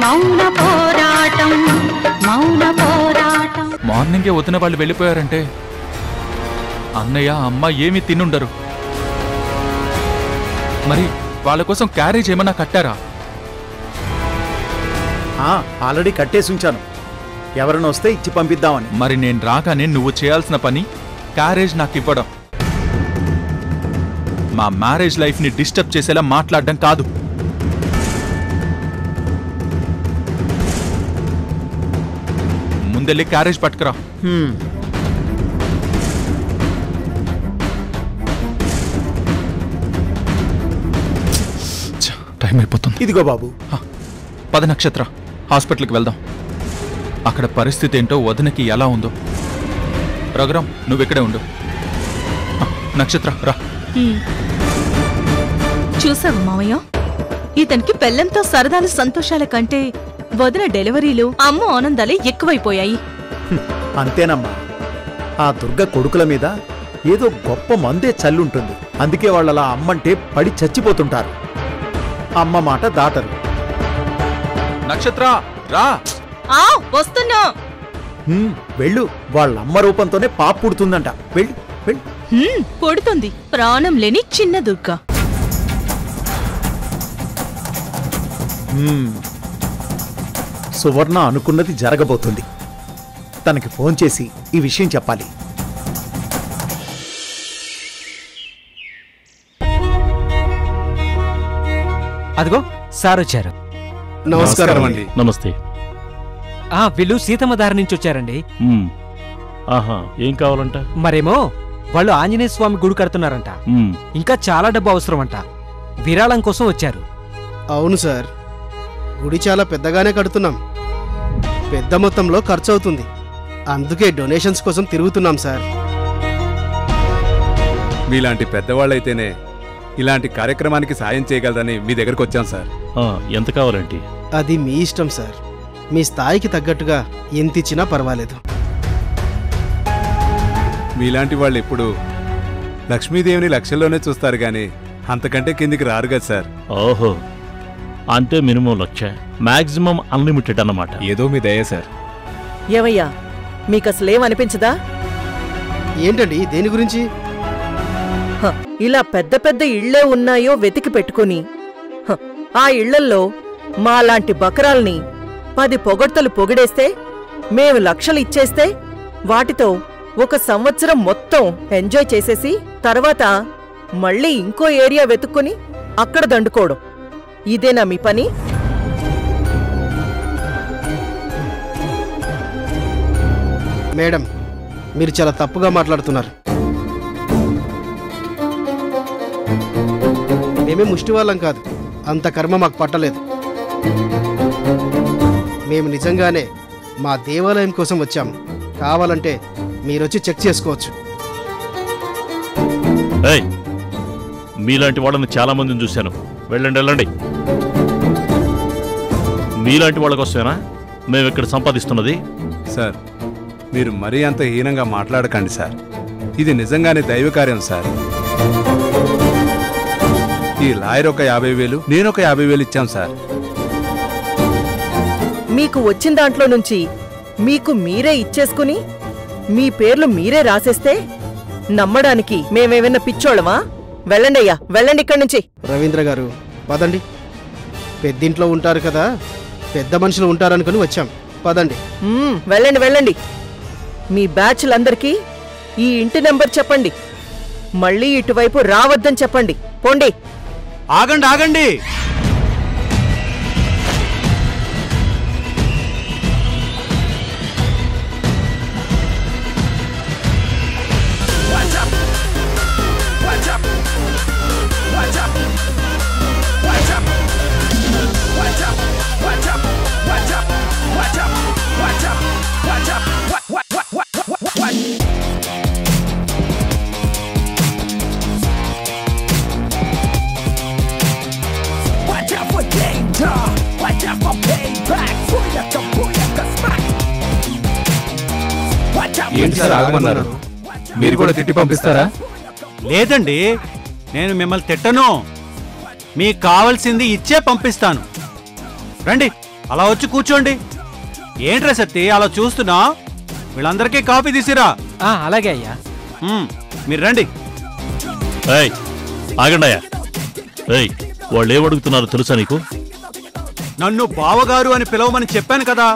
మౌన పోరాటం మౌన పోరాటం. మార్నింగే వదిన వాళ్ళు వెళ్ళిపోయారంటే అన్నయ్య అమ్మ ఏమీ తినుండరు. మరి వాళ్ళ కోసం క్యారేజ్ ఏమన్నా కట్టారా? ఆల్రెడీ కట్టేసి ఉంచాను. ఎవరైనా వస్తే ఇచ్చి పంపిద్దామని. మరి నేను రాగానే నువ్వు చేయాల్సిన పని క్యారేజ్ నాకు ఇవ్వడం. మా మ్యారేజ్ లైఫ్ ని డిస్టర్బ్ చేసేలా మాట్లాడడం కాదు. ముందెళ్ళి క్యారేజ్ పట్టుకురా. టైం అయిపోతుంది. ఇదిగో బాబు. 10 నక్షత్ర హాస్పిటల్కి వెళ్దాం. అక్కడ పరిస్థితి ఏంటో వదినకి ఎలా ఉందో. రఘురాం నువ్వెక్కడే ఉండు. నక్షత్ర రా. చూసావు మావయ్య, ఇతనికి పెళ్లంతో సరదాలు సంతోషాల కంటే వదిన డెలివరీలు అమ్మ ఆనందాలే ఎక్కువైపోయాయి. అంతేనమ్మా. ఆ దుర్గ కొడుకుల మీద ఏదో గొప్ప మందే చల్లుంటుంది. అందుకే వాళ్ళలా అమ్మంటే పడి చచ్చిపోతుంటారు. అమ్మ మాట దాటరు. నక్షత్ర రా. వస్తున్నా. వెళ్ళు. వాళ్ళమ్మ రూపంతోనే పాప పుడుతుందంట. వెళ్ళు వెళ్ళు. పుడుతుంది ప్రాణం లేని చిన్న దుర్గ. సువర్ణ అనుకున్నది జరగబోతుంది. తనకి ఫోన్ చేసి ఈ విషయం చెప్పాలి. అదిగో సార్ వచ్చారు. నమస్కారం అండి. నమస్తే. వీళ్ళు సీతమ్మ దారి నుంచి వచ్చారండి. ఆహా, ఏం కావాలంట? మరేమో వాళ్ళు ఆంజనేయ స్వామి గుడి కడుతున్నారంట. ఇంకా చాలా డబ్బు అవసరం అంట. విరాళం కోసం వచ్చారు. అవును సార్, గుడి చాలా పెద్దగానే కడుతున్నాం. పెద్ద మొత్తంలో ఖర్చు అవుతుంది. అందుకే డొనేషన్స్ కోసం తిరుగుతున్నాం సార్. మీలాంటి పెద్దవాళ్ళైతేనే ఇలాంటి కార్యక్రమానికి సాయం చేయగలరని మీ దగ్గరకు వచ్చాం సార్. ఎంత కావాలంటే? అది మీ ఇష్టం సార్. మీ స్థాయికి తగ్గట్టుగా ఎంత ఇచ్చినా పర్వాలేదు. మీలాంటి వాళ్ళు ఎప్పుడు లక్ష్మీదేవిని లక్షల్లోనే చూస్తారు గాని అంతకంటే కిందికి రారు కదా సార్. ఓహో, అంటే మినిమం 1,00,000, మాక్సిమం అన్లిమిటెడ్ అన్నమాట. ఏదో మీ దయ సార్. ఏమయ్యా, మీకసలేమనిపించదా? ఏంటండి, దేని గురించి? ఇలా పెద్ద పెద్ద ఇళ్లే ఉన్నాయో వెతికి పెట్టుకుని ఆ ఇళ్లల్లో మాలాంటి బకరాల్ని 10 పొగడ్తలు పొగిడేస్తే, మేము లక్షలు ఇచ్చేస్తే, వాటితో 1 సంవత్సరం మొత్తం ఎంజాయ్ చేసేసి తర్వాత మళ్ళీ ఇంకో ఏరియా వెతుక్కుని అక్కడ దండుకోవడం. ఇదేనా మీ పని? మేడం, మీరు చాలా తప్పుగా మాట్లాడుతున్నారు. మేమే ముష్టి వాళ్ళం కాదు. అంత కర్మ మాకు పట్టలేదు. మేము నిజంగానే మా దేవాలయం కోసం వచ్చాము. కావాలంటే మీరొచ్చి చెక్ చేసుకోవచ్చు. మీలాంటి వాళ్ళని చాలా మందిని చూశాను. వెళ్ళండి వెళ్ళండి. మీలాంటి వాళ్ళ కోసమేనా మేము ఇక్కడ సంపాదిస్తున్నది? సార్, మీరు మరీ అంత హీనంగా మాట్లాడకండి సార్. ఇది నిజంగానే దైవ కార్యం సార్. ఈ లాయర్ ఒక 50,000, నేనొక 50,000 ఇచ్చాం సార్. మీకు వచ్చిన దాంట్లో నుంచి మీకు మీరే ఇచ్చేసుకుని మీ పేర్లు మీరే రాసేస్తే నమ్మడానికి మేమేమైనా పిచ్చోళ్ళమా? వెళ్ళండి అయ్యా, వెళ్ళండి ఇక్కడి నుంచి. రవీంద్ర గారు, పదండి. పెద్దింట్లో ఉంటారు కదా, పెద్ద మనుషులు ఉంటారనుకుని వచ్చాం. పదండి. వెళ్ళండి వెళ్ళండి. మీ బ్యాచ్లందరికీ ఈ ఇంటి నెంబర్ చెప్పండి. మళ్ళీ ఇటువైపు రావద్దని చెప్పండి. పోండి. ఆగండి ఆగండి. ఏంటి సార్ ఆగమన్నారు? మీరు కూడా తిట్టి పంపిస్తారా? లేదండి, నేను మిమ్మల్ని తిట్టను. మీకు కావాల్సింది ఇచ్చే పంపిస్తాను. రండి. అలా వచ్చి కూర్చోండి. ఏంట్రా సత్తి అలా చూస్తున్నా? వీళ్ళందరికీ కాఫీ తీసిరా. అలాగే అయ్యా. మీరు రండి. ఆగండాయా. వాళ్ళు ఏమడుగుతున్నారు తెలుసా నీకు? నన్ను బావగారు అని పిలవమని చెప్పాను కదా.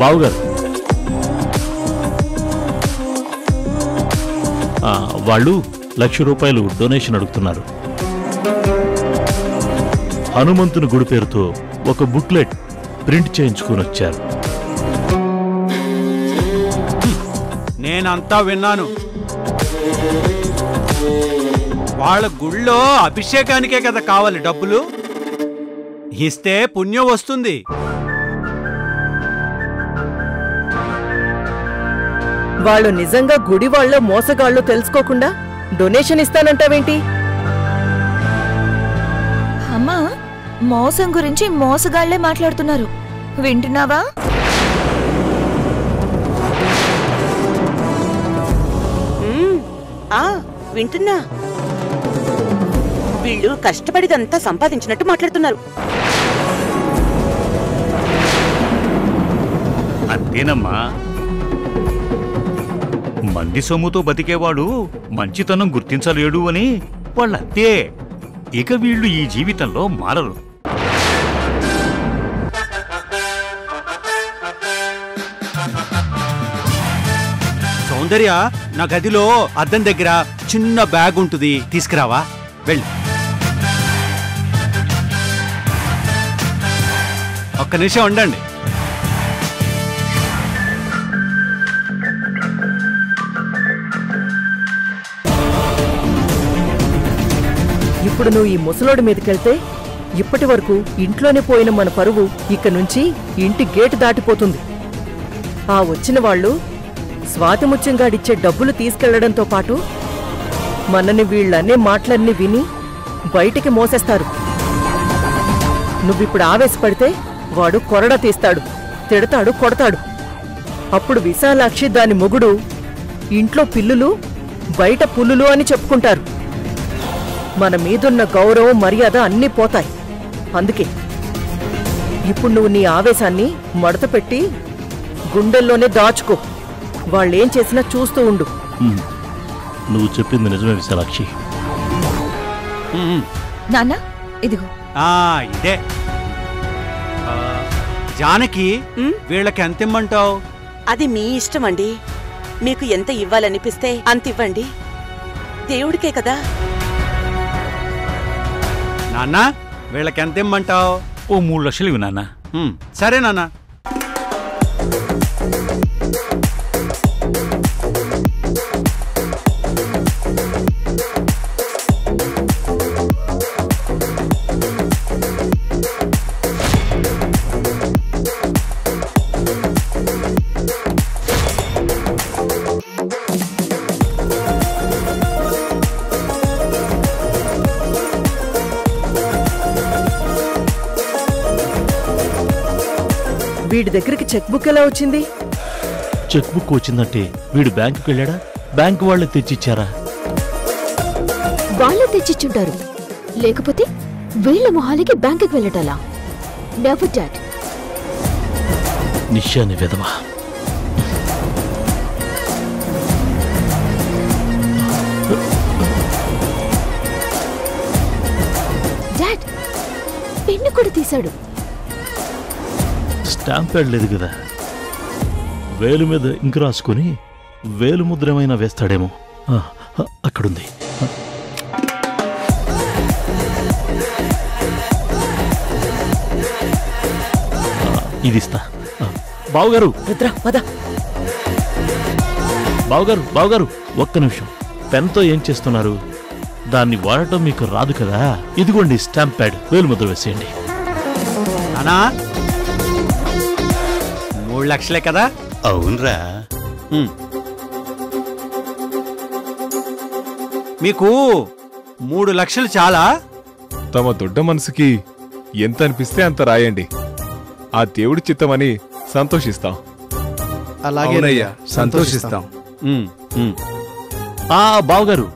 బావగారు వాళ్ళు ₹1,00,000 డొనేషన్ అడుగుతున్నారు. హనుమంతుని గుడి పేరుతో ఒక బుక్లెట్ ప్రింట్ చేయించుకుని వచ్చారు. నేనంతా విన్నాను. వాళ్ళ గుళ్ళో అభిషేకానికే కదా కావాలి డబ్బులు. ఇస్తే పుణ్యం వస్తుంది. వాళ్ళు నిజంగా గుడి వాళ్ళో మోసగాళ్ళో తెలుసుకోకుండా డొనేషన్ ఇస్తానంటావేంటి? అమ్మా, మోసం గురించి మోసగాళ్లే మాట్లాడుతున్నారు, వింటున్నావా? వింటున్నా. వీళ్ళు కష్టపడిదంతా సంపాదించినట్టు మాట్లాడుతున్నారు. అంతేనమ్మా, మంది సొమ్ముతో బతికేవాడు మంచితనం గుర్తించలేడు అని వాళ్ళంతే. ఇక వీళ్ళు ఈ జీవితంలో మారరు. సౌందర్య, నా గదిలో అద్దం దగ్గర చిన్న బ్యాగ్ ఉంటుంది, తీసుకురావా? వెళ్ళు. ఒక్క నిమిషం ఉండండి. ఇప్పుడు నువ్వు ఈ ముసలోడి మీదకెళ్తే ఇప్పటి వరకు ఇంట్లోనే పోయిన మన పరువు ఇక నుంచి ఇంటి గేటు దాటిపోతుంది. ఆ వచ్చిన వాళ్ళు స్వాతిముత్యంగాడిచ్చే డబ్బులు తీసుకెళ్లడంతో పాటు మనని వీళ్ళనే మాటలన్నీ విని బయటికి మోసేస్తారు. నువ్విప్పుడు ఆవేశపడితే వాడు కొరడా తీస్తాడు, తిడతాడు, కొడతాడు. అప్పుడు విశాలాక్షి దాని మొగుడు ఇంట్లో పిల్లులు బయట పుల్లులు అని చెప్పుకుంటారు. మన మీదున్న గౌరవం మర్యాద అన్నీ పోతాయి. అందుకే ఇప్పుడు నువ్వు నీ ఆవేశాన్ని మడత పెట్టి గుండెల్లోనే దాచుకో. వాళ్ళేం చేసినా చూస్తూ ఉండు. నువ్వు చెప్పింది నిజమే విశాలాక్షి. నాన్న, ఇదిగో. ఇదే జానకి, వీళ్ళకి ఎంత ఇమ్మంటావు? అది మీ ఇష్టం అండి. మీకు ఎంత ఇవ్వాలనిపిస్తే అంత ఇవ్వండి. దేవుడికే కదా. నాన్న, వీళ్ళకి ఎంత ఇమ్మంటావు? ఓ 3 లక్షలు ఇవి నాన్న. సరే నాన్న. వీడి దగ్గరికి చెక్ బుక్ ఎలా వచ్చింది? చెక్ బుక్ వచ్చిందంటే వీడు బ్యాంకుకి వెళ్ళాడా? బ్యాంకు వాళ్ళే తెచ్చిచ్చారా? వాళ్ళే తెచ్చిచ్చుంటారు. లేకపోతే వీళ్ళ మొహాలకి బ్యాంకుకి వెళ్ళటాలా? Never dad. నిశ్చాని విధవా. డాడ్, పెన్ను కూడా తీశాడు. స్టాంప్ ప్యాడ్ లేదు కదా. వేలు మీద ఇంకు రాసుకొని వేలు ముద్రమైనా వేస్తాడేమో. అక్కడుంది. ఇది ఇస్తా. బావుగారు, బావుగారు, ఒక్క నిమిషం. పెన్తో ఏం చేస్తున్నారు? దాన్ని వాడటం మీకు రాదు కదా. ఇదిగోండి స్టాంప్ ప్యాడ్, వేలు ముద్ర వేసేయండి. అనా 3 లక్షలే కదా? అవునరా. మీకు 3 లక్షలు చాలా? తమ దొడ్డ మనసుకి ఎంత అనిపిస్తే అంత రాయండి. ఆ దేవుడి చిత్తమని సంతోషిస్తాం. అలాగేనయ్యా, సంతోషిస్తాం. బావుగారు,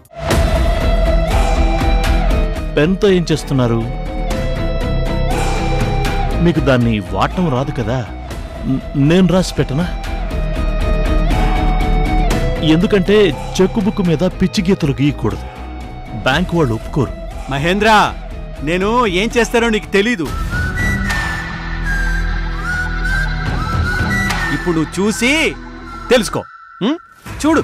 పెన్తో ఏం చేస్తున్నారు? మీకు దాన్ని వాడటం రాదు కదా, నేను రాసి పెట్టనా? ఎందుకంటే చెక్కు బుక్ మీద పిచ్చి గీతలు గీయకూడదు, బ్యాంకు వాళ్ళు ఒప్పుకోరు. మహేంద్ర, నేను ఏం చేస్తానో నీకు తెలీదు. ఇప్పుడు నువ్వు చూసి తెలుసుకో. చూడు.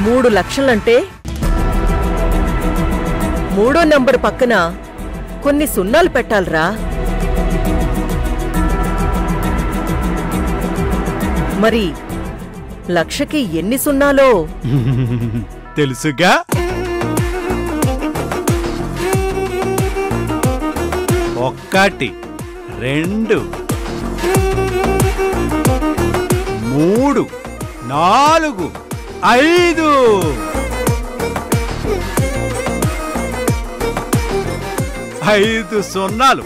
మూడు లక్షలంటే 3వ నంబర్ పక్కన కొన్ని సున్నాలు పెట్టాలరా. మరి లక్షకి ఎన్ని సున్నాలో తెలుసుగా. 1 2 3 4 5 5 సున్నాలు.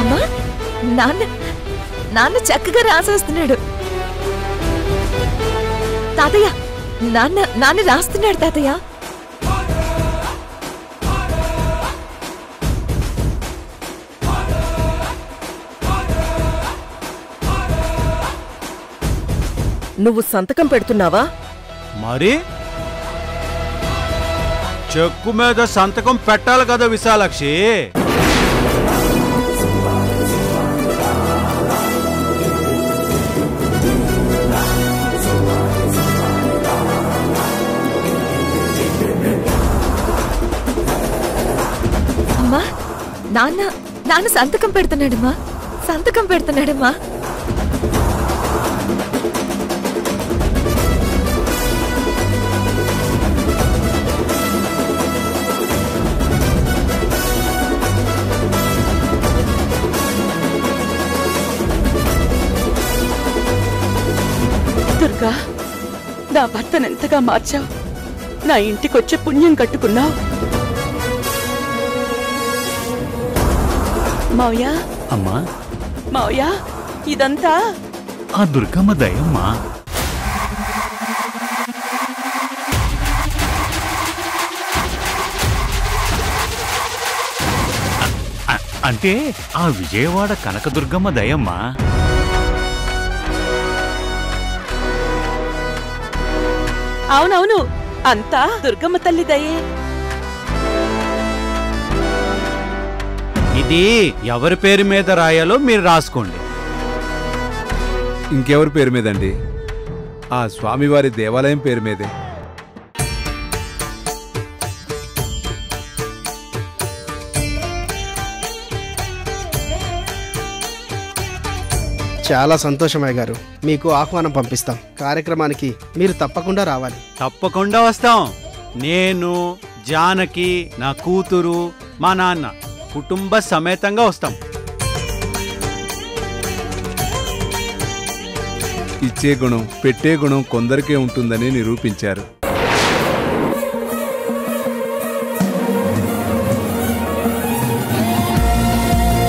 అమ్మా, నాన్న చక్కగా రాసేస్తున్నాడు. తాతయ్య, నాన్న రాస్తున్నాడు తాతయ్య. నువ్వు సంతకం పెడుతున్నావా? మరి చెక్కు మీద సంతకం పెట్టాలి కదా విశాలాక్షి. అమ్మా, నాన్న సంతకం పెడుతున్నాడమ్మా, సంతకం పెడుతున్నాడమ్మా. దుర్గా, నా భర్తనెంతగా మార్చావు, నా ఇంటికొచ్చే పుణ్యం కట్టుకున్నావు. మావయ్య, అమ్మా, మావయ్య, ఇదంతా ఆ దుర్గమ్మ దయమ్మా. అంటే ఆ విజయవాడ కనకదుర్గమ్మ దయమ్మా. అవునవును, అంతా దుర్గమ్మ తల్లి దయే. ఇది ఎవరి పేరు మీద రాయాలో మీరు రాసుకోండి. ఇంకెవరి పేరు మీదండి? ఆ స్వామివారి దేవాలయం పేరు మీదే. చాలా సంతోషమయ్య గారు. మీకు ఆహ్వానం పంపిస్తాం. కార్యక్రమానికి మీరు తప్పకుండా రావాలి. తప్పకుండా వస్తాం. నేను, జానకి, నా కూతురు, మా నాన్న కుటుంబ సమేతంగా వస్తాం. ఇచ్చే గుణం, పెట్టే గుణం కొందరికే ఉంటుందని నిరూపించారు.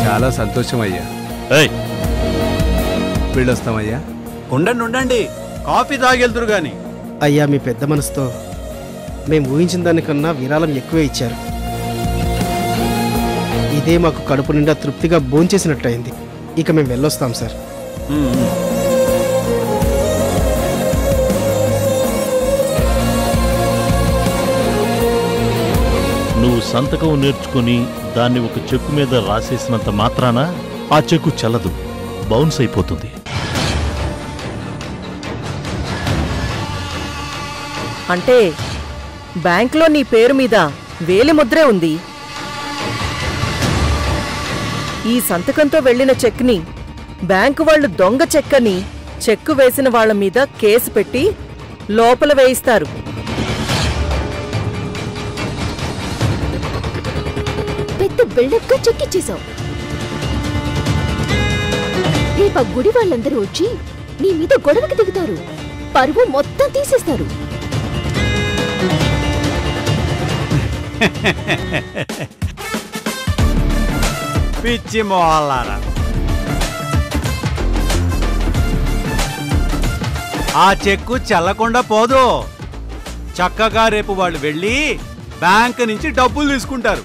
చాలా సంతోషం అయ్యా. వెళ్ళొస్తామయ్యా. ఉండండి, కాఫీ తాగెళ్తురు గాని. అయ్యా, మీ పెద్ద మనసుతో మేము ఊహించిన దానికన్నా విరాళం ఎక్కువే ఇచ్చారు. ఇదే మాకు కడుపు నిండా తృప్తిగా భోంచేసినట్టయింది. ఇక మేము వెళ్ళొస్తాం సార్. నువ్వు సంతకం నేర్చుకుని దాన్ని ఒక చెక్కు మీద రాసేసినంత మాత్రాన ఆ చెక్కు చెల్లదు, బౌన్స్ అయిపోతుంది. అంటే బ్యాంక్లో నీ పేరు మీద వేలి ముద్రే ఉంది. ఈ సంతకంతో వెళ్లిన చెక్ని బ్యాంకు వాళ్ళు దొంగ చెక్కని చెక్కు వేసిన వాళ్ల మీద కేసు పెట్టి లోపల వేయిస్తారు. పెద్ద బిల్డప్ గా చెక్కిచ్చేశావు. రేపు ఆ గుడి వాళ్ళందరూ వచ్చి నీ మీద గొడవకి దిగుతారు, పరువు మొత్తం తీసేస్తారు. పిచ్చి మొహాలారా, ఆ చెక్కు చెల్లకుండా పోదు. చక్కగా రేపు వాళ్ళు వెళ్ళి బ్యాంక్ నుంచి డబ్బులు తీసుకుంటారు.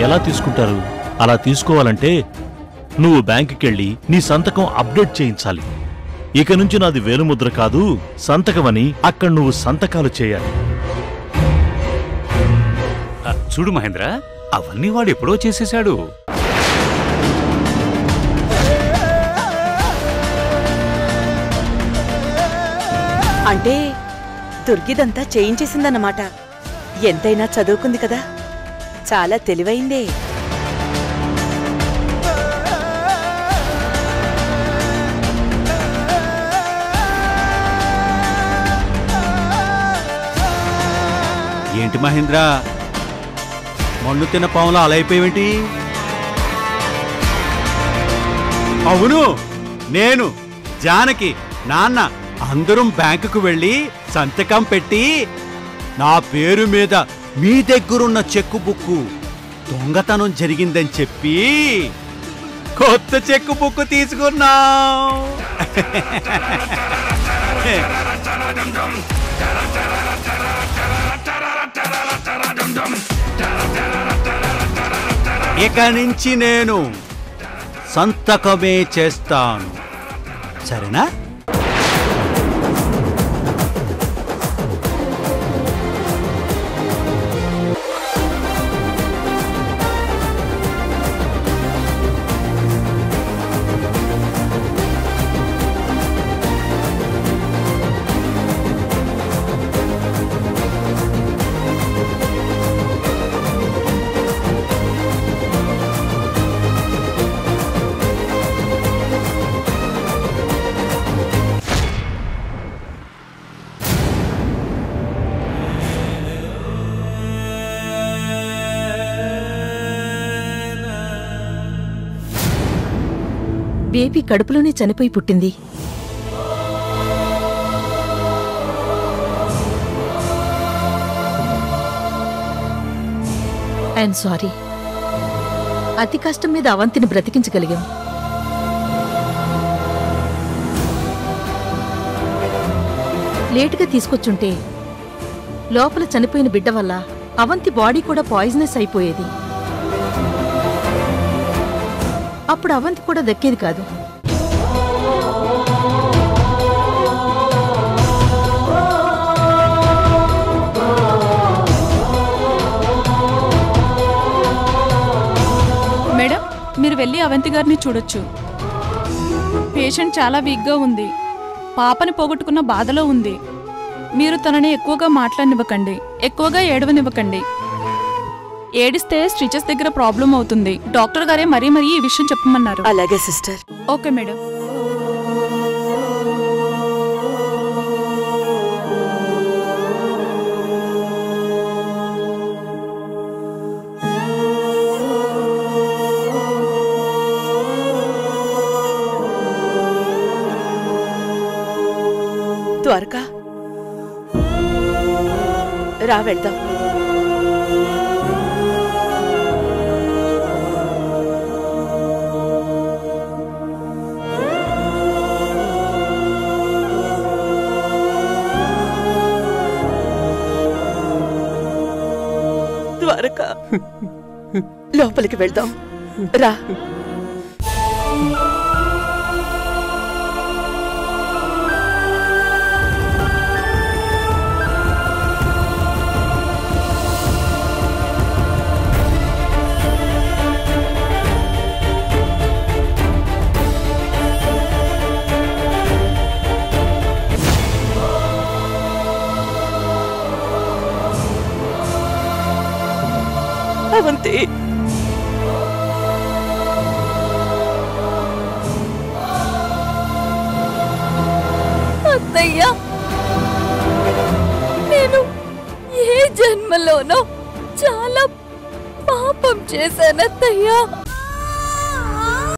ఎలా తీసుకుంటారు? అలా తీసుకోవాలంటే నువ్వు బ్యాంకుకెళ్ళి నీ సంతకం అప్డేట్ చేయించాలి. ఇక నుంచి నాది వేలుముద్ర కాదు, సంతకమని అక్కడ నువ్వు సంతకాలు చేయాలి. చూడు మహేంద్ర, అవన్నీ వాడు ఎప్పుడో చేసేశాడు. అంటే దుర్గిదంతా చేయించేసిందన్నమాట. ఎంతైనా చదువుకుంది కదా, చాలా తెలివైందే. ఏంటి మహేంద్ర, మన్ను తిన్న పాములా అలా అయిపోయేంటి? అవును, నేను, జానకి, నాన్న అందరం బ్యాంకుకు వెళ్ళి సంతకం పెట్టి నా పేరు మీద మీ దగ్గరున్న చెక్కు బుక్కు దొంగతనం జరిగిందని చెప్పి కొత్త చెక్కు బుక్కు తీసుకున్నాం. ఇక నుంచి నేను సంతకమే చేస్తాను, సరేనా? బేబీ కడుపులోనే చనిపోయి పుట్టింది. I'm sorry. అతి కష్టం మీద అవంతిని బ్రతికించగలిగాం. లేటుగా తీసుకొచ్చుంటే లోపల చనిపోయిన బిడ్డ వల్ల అవంతి బాడీ కూడా పాయిజనస్ అయిపోయేది. అప్పుడు అవంతి కూడా దక్కేది కాదు. మేడం, మీరు వెళ్ళి అవంతి గారిని చూడొచ్చు. పేషెంట్ చాలా వీక్గా ఉంది, పాపని పోగొట్టుకున్న బాధలో ఉంది. మీరు తనని ఎక్కువగా మాట్లాడనివ్వకండి, ఎక్కువగా ఏడవనివ్వకండి. ఏడిస్తే స్టిచెస్ దగ్గర ప్రాబ్లం అవుతుంది. డాక్టర్ గారే మరీ ఈ విషయం చెప్పమన్నారు. అలాగే సిస్టర్. Okay madam. ద్వారకా, రా వెళ్దాం. ద్వారకా, లోపలికి వెళ్దాం, రా. అవంతి, అత్తయ్యా, నేను ఏ జన్మలోనో చాలా పాపం చేశానత్తయ్యా.